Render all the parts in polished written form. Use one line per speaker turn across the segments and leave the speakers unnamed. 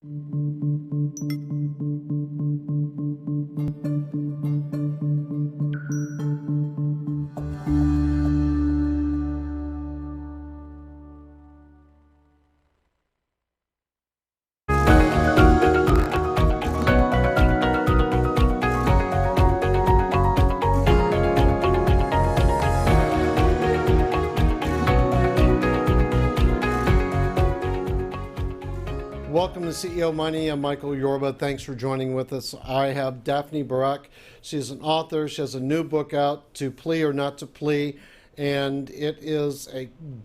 Welcome to CEO Money. I'm Michael Yorba. Thanks for joining with us. I have Daphne Barak. She's an author. She has a new book out, To Plea or Not to Plea, and it is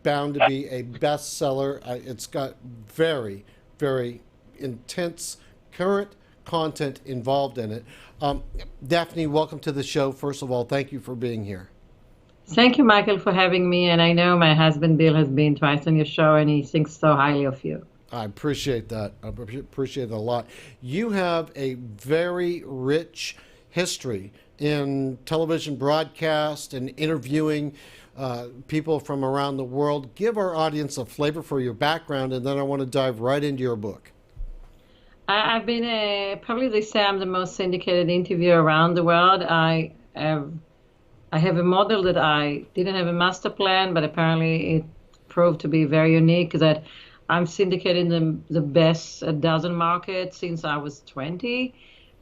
bound to be a bestseller. It's got very, very intense current content involved in it. Daphne, welcome to the show. First of all, thank you for being here.
Thank you, Michael, for having me. And I know my husband Bill has been twice on your show, and he thinks so highly of you.
I appreciate that. I appreciate it a lot. You have a very rich history in television broadcast and interviewing people from around the world. Give our audience a flavor for your background, and then I want to dive right into your book.
I've been probably they say I'm the most syndicated interviewer around the world. I have a model that I didn't have a master plan, but apparently it proved to be very unique, that I'm syndicated in the best dozen markets since I was 20.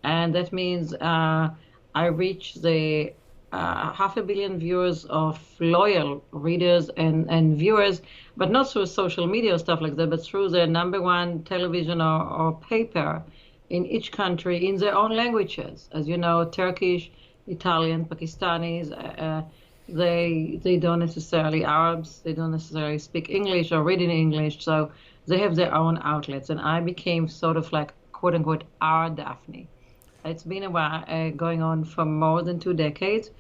And that means I reach the 500 million viewers of loyal readers and viewers, but not through social media or stuff like that, but through their #1 television or paper in each country in their own languages. As you know, Turkish, Italian, Pakistanis, they don't necessarily, Arabs, they don't necessarily speak English or read in English, so they have their own outlets. And I became sort of like, quote unquote, our Daphne. It's been a while, going on for more than 2 decades.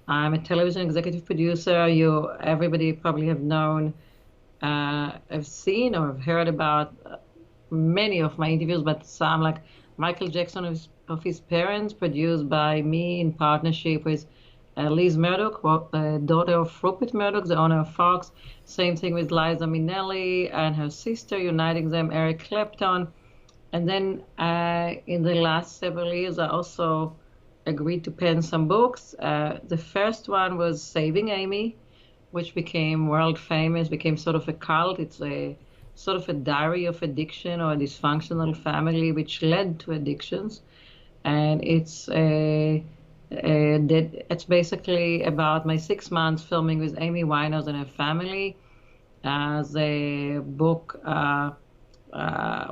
I'm a television executive producer. Everybody probably have known, have seen or have heard about many of my interviews, but some like Michael Jackson of his parents, produced by me in partnership with Liz Murdoch, daughter of Rupert Murdoch, the owner of Fox. Same thing with Liza Minnelli and her sister, uniting them, Eric Clapton. And then in the last several years, I also agreed to pen some books. The first one was Saving Amy, which became world famous, became sort of a cult. It's a sort of a diary of addiction or a dysfunctional family, which led to addictions. And it's basically about my 6 months filming with Amy Winehouse and her family. The book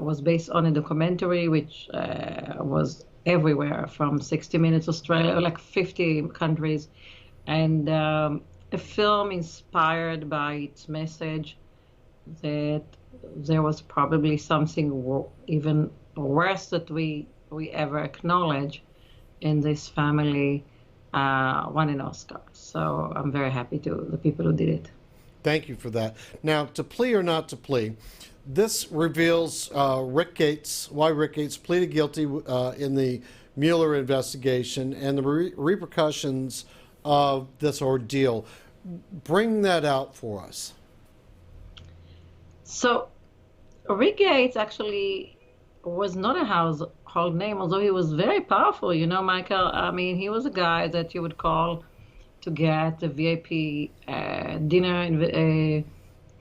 was based on a documentary which was everywhere, from 60 Minutes Australia, like 50 countries, and a film inspired by its message that there was probably something even worse that we ever acknowledge in this family, won an Oscar. So I'm very happy to the people who did it.
Thank you for that. Now, To Plea or Not to Plea, this reveals why Rick Gates pleaded guilty in the Mueller investigation and the repercussions of this ordeal. Bring that out for us.
So Rick Gates actually was not a household name, although he was very powerful. You know, Michael, I mean, he was a guy that you would call to get the VIP dinner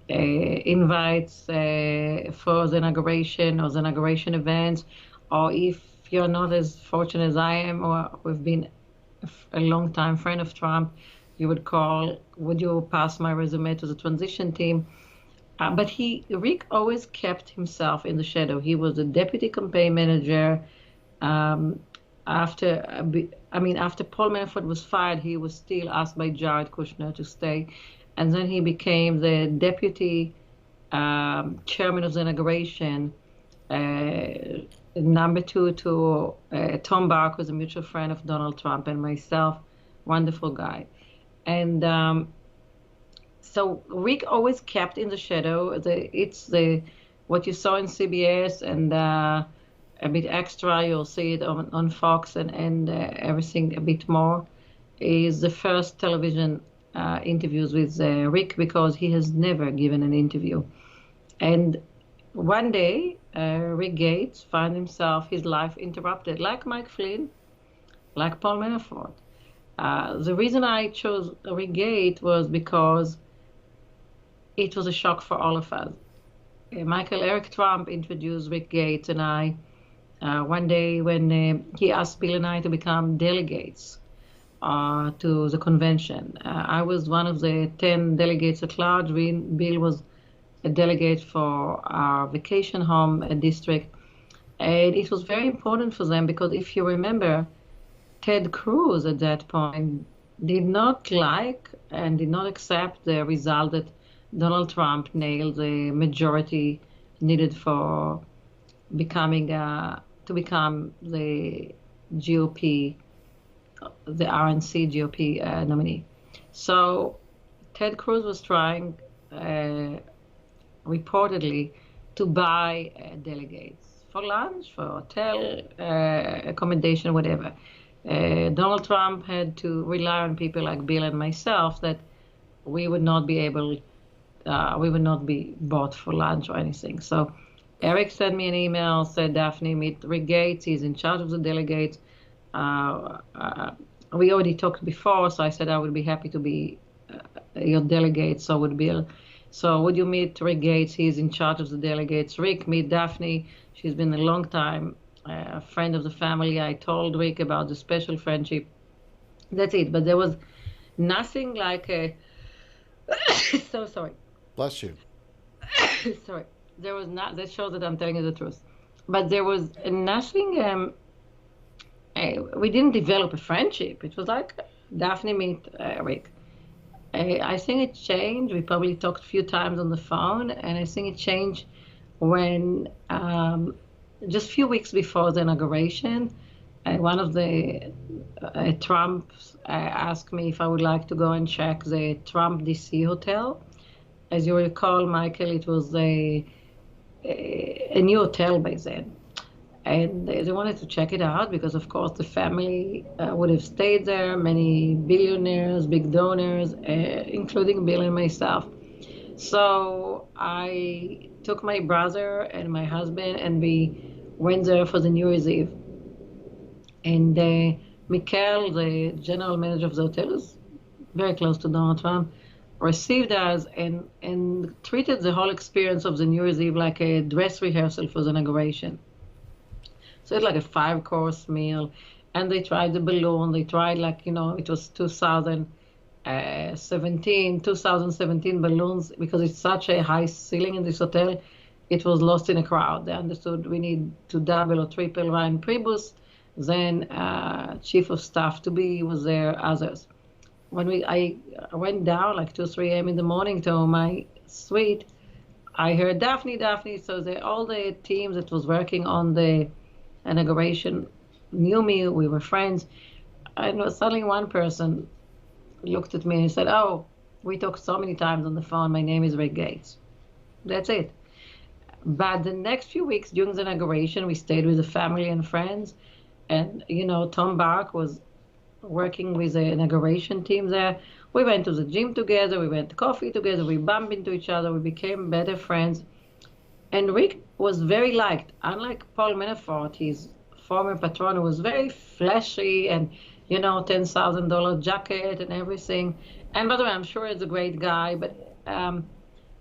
invites for the inauguration or the inauguration events. Or if you're not as fortunate as I am, or we've been a long time friend of Trump, you would call, would you pass my resume to the transition team? But Rick always kept himself in the shadow. He was a deputy campaign manager. After Paul Manafort was fired, he was still asked by Jared Kushner to stay. And then he became the deputy chairman of the inauguration, #2 to Tom Barak, who's a mutual friend of Donald Trump and myself, wonderful guy. And so Rick always kept in the shadow. What you saw in CBS and a bit extra, you'll see it on Fox and everything a bit more, is the first television interviews with Rick, because he has never given an interview. And one day, Rick Gates found himself, his life interrupted, like Mike Flynn, like Paul Manafort. The reason I chose Rick Gates was because it was a shock for all of us. Eric Trump introduced Rick Gates and I one day when he asked Bill and I to become delegates to the convention. I was one of the 10 delegates at large. Bill was a delegate for our vacation home district. And it was very important for them because if you remember, Ted Cruz at that point did not like and did not accept the result that Donald Trump nailed the majority needed for becoming to become the GOP, the RNC GOP nominee. So Ted Cruz was trying reportedly to buy delegates for lunch, for hotel accommodation, whatever. Donald Trump had to rely on people like Bill and myself that we would not be able, we would not be bought for lunch or anything. So Eric sent me an email, said, Daphne, meet Rick Gates. He's in charge of the delegates. We already talked before, so I said I would be happy to be your delegate, so would Bill. So would you meet Rick Gates? He's in charge of the delegates. Rick, meet Daphne. She's been a long time friend of the family. I told Rick about the special friendship. That's it. But there was nothing like a... so sorry.
Bless you.
Sorry. There was not... That shows that I'm telling you the truth. But there was nothing... we didn't develop a friendship. It was like Daphne meet Rick. I think it changed. We probably talked a few times on the phone, and I think it changed when just a few weeks before the inauguration, one of the Trumps asked me if I would like to go and check the Trump DC hotel. As you recall, Michael, it was a new hotel by then. And they wanted to check it out because, of course, the family would have stayed there, many billionaires, big donors, including Bill and myself. So I took my brother and my husband, and we went there for the New Year's Eve. And Mikhail, the general manager of the hotel, is very close to Donald Trump, received us and treated the whole experience of the New Year's Eve like a dress rehearsal for the inauguration. So it's like a 5-course meal, and they tried the balloon. They tried it was 2017 balloons, because it's such a high ceiling in this hotel. It was lost in a crowd. They understood we need to double or triple Ryan Priebus. Then chief of staff to be was there, others. When I went down like 2 or 3 a.m. in the morning to my suite, I heard Daphne. So all the teams that was working on the inauguration knew me, we were friends, and suddenly one person looked at me and said, oh, we talked so many times on the phone, my name is Rick Gates. That's it. But the next few weeks during the inauguration, we stayed with the family and friends, and Tom Barak was working with the inauguration team there. We went to the gym together, we went to coffee together, we bumped into each other, we became better friends. And Rick was very liked. Unlike Paul Manafort, his former patron, who was very flashy and, $10,000 jacket and everything. And by the way, I'm sure he's a great guy, but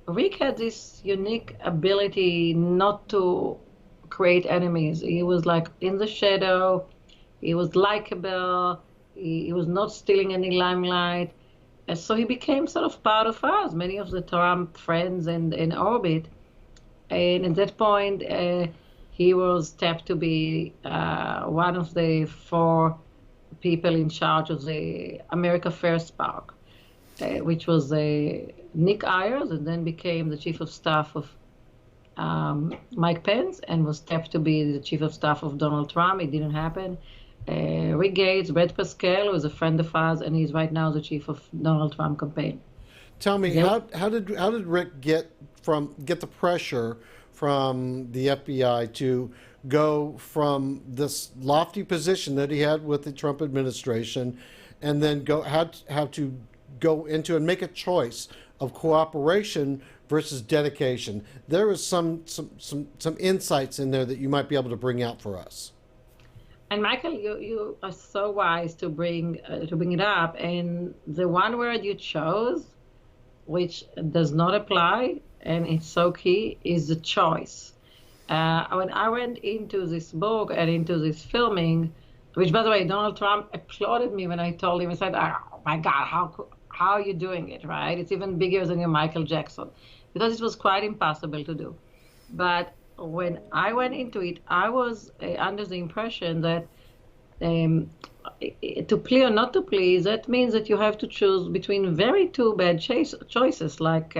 Rick had this unique ability not to create enemies. He was like in the shadow. He was likable. He was not stealing any limelight. And so he became sort of part of us, many of the Trump friends in orbit. And at that point, he was tapped to be one of the 4 people in charge of the America First PAC, which was Nick Ayers, and then became the chief of staff of Mike Pence, and was tapped to be the chief of staff of Donald Trump. It didn't happen. Rick Gates, Brett Pascal, who is a friend of ours, and he's right now the chief of Donald Trump campaign.
Tell me, how did Rick get the pressure from the FBI to go from this lofty position that he had with the Trump administration, and then have to go into and make a choice of cooperation versus dedication. There is some insights in there that you might be able to bring out for us.
And Michael, you are so wise to bring it up. And the one word you chose, which does not apply, and it's so key, is the choice. When I went into this book and into this filming, which, by the way, Donald Trump applauded me when I told him. He said, "Oh my God, how are you doing it? Right? It's even bigger than your Michael Jackson," because it was quite impossible to do. But when I went into it, I was under the impression that um, to plea or not to plea, that means that you have to choose between very two bad choices, like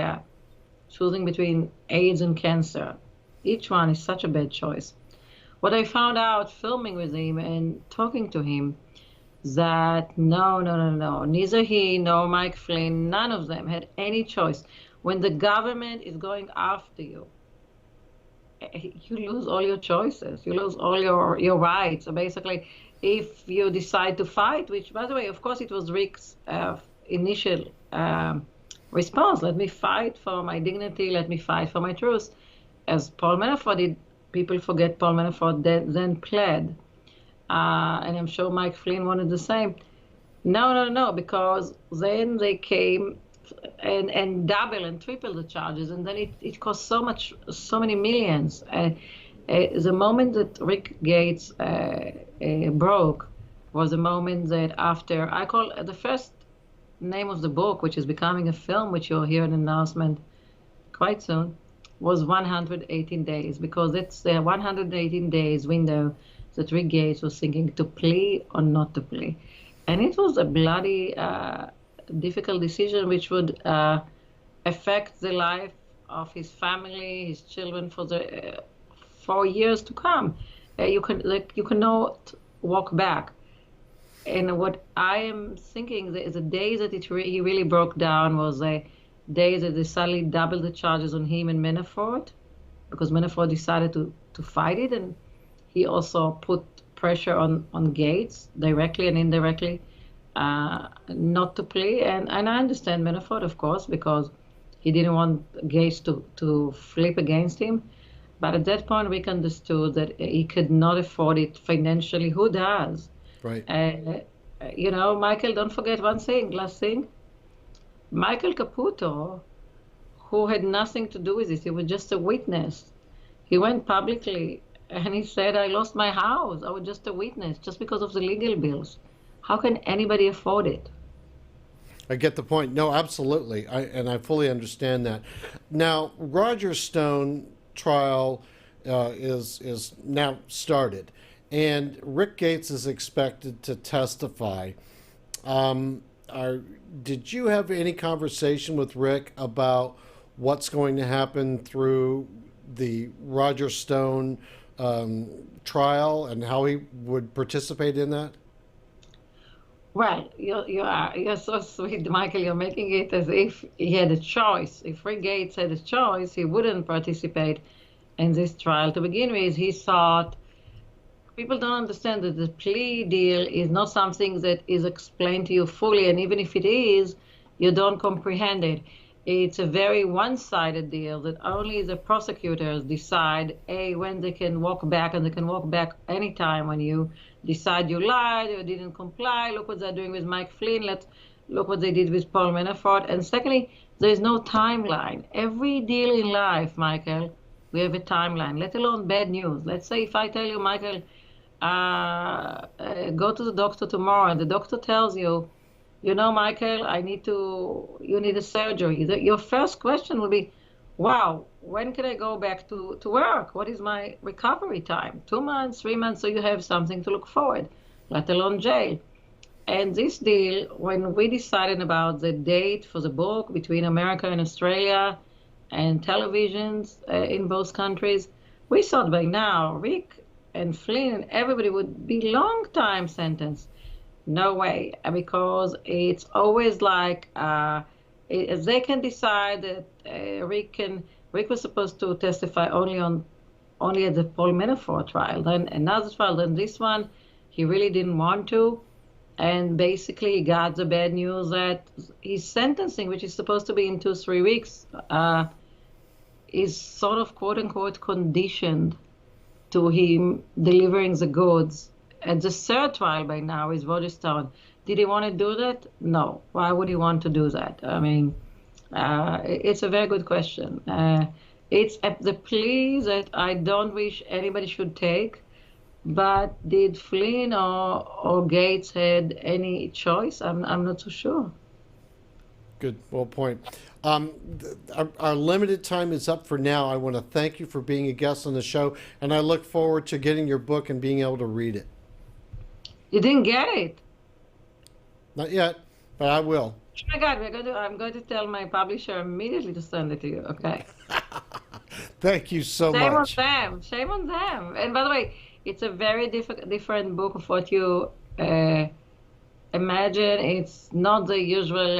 choosing between AIDS and cancer. Each one is such a bad choice. What I found out filming with him and talking to him, that no, neither he nor Mike Flynn, none of them had any choice. When the government is going after you, you lose all your choices. You lose all your rights. So basically, if you decide to fight, which, by the way, of course, it was Rick's initial response. Let me fight for my dignity. Let me fight for my truth. As Paul Manafort did, people forget Paul Manafort then pled. And I'm sure Mike Flynn wanted the same. No, because then they came and double and triple the charges, and then it cost so many millions. The moment that Rick Gates broke was the moment that after, I call the first name of the book, which is becoming a film, which you'll hear an announcement quite soon, was 118 days, because it's the 118 days window that Rick Gates was thinking to plea or not to plea. And it was a bloody, difficult decision which would affect the life of his family, his children for years to come. You cannot walk back. And what I am thinking, the day that he really broke down was a day that they suddenly doubled the charges on him and Manafort, because Manafort decided to fight it, and he also put pressure on Gates directly and indirectly not to plea. And I understand Manafort, of course, because he didn't want Gates to flip against him. But at that point, Rick understood that he could not afford it financially. Who does?
Right.
Michael, don't forget one thing, last thing. Michael Caputo, who had nothing to do with this, he was just a witness. He went publicly and he said, I lost my house. I was just a witness, just because of the legal bills. How can anybody afford it?
I get the point. No, absolutely. I fully understand that. Now, Roger Stone trial is now started, and Rick Gates is expected to testify. Did you have any conversation with Rick about what's going to happen through the Roger Stone trial and how he would participate in that?
Well, you're so sweet, Michael. You're making it as if he had a choice. If Rick Gates had a choice, he wouldn't participate in this trial. To begin with, he thought people don't understand that the plea deal is not something that is explained to you fully, and even if it is, you don't comprehend it. It's a very one-sided deal that only the prosecutors decide, when they can walk back, and they can walk back anytime when you decide you lied or didn't comply. Look what they're doing with Mike Flynn. Let's look what they did with Paul Manafort. And secondly, there is no timeline. Every deal in life, Michael, we have a timeline, let alone bad news. Let's say if I tell you, Michael, go to the doctor tomorrow, and the doctor tells you, Michael, you need a surgery. Your first question will be, wow, when can I go back to work? What is my recovery time? 2 months, 3 months, so you have something to look forward, let alone jail. And this deal, when we decided about the date for the book between America and Australia and televisions in both countries, we thought by now Rick and Flynn and everybody would be long time sentence. No way, because it's always like if they can decide that Rick was supposed to testify only at the Paul Manafort trial, then another trial, then this one, he really didn't want to. And basically, he got the bad news that his sentencing, which is supposed to be in 2, 3 weeks, is sort of quote unquote conditioned to him delivering the goods. And the third trial by now is Stone. Did he want to do that? No. Why would he want to do that? I mean, it's a very good question. It's the plea that I don't wish anybody should take. But did Flynn or Gates had any choice? I'm not so sure.
Good, well point. Our limited time is up for now. I want to thank you for being a guest on the show, and I look forward to getting your book and being able to read it.
You didn't get it?
Not yet, but I will.
Oh my God, I'm going to tell my publisher immediately to send it to you. Okay.
Thank you so
Shame
much.
on them. Shame on them. And by the way, it's a very different book of what you imagine. It's not the usual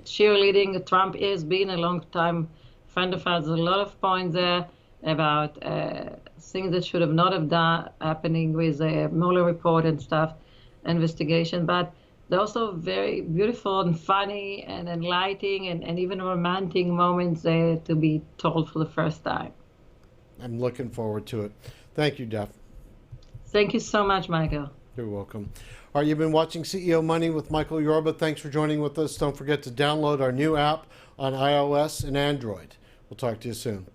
cheerleading. Trump has been a long time friend of ours. There's a lot of points there about things that should have not have done happening with the Mueller report and stuff, investigation. But they're also very beautiful and funny and enlightening and even romantic moments there to be told for the first time.
I'm looking forward to it. Thank you, Daph.
Thank you so much, Michael.
You're welcome. All right, you've been watching CEO Money with Michael Yorba. Thanks for joining with us. Don't forget to download our new app on iOS and Android. We'll talk to you soon.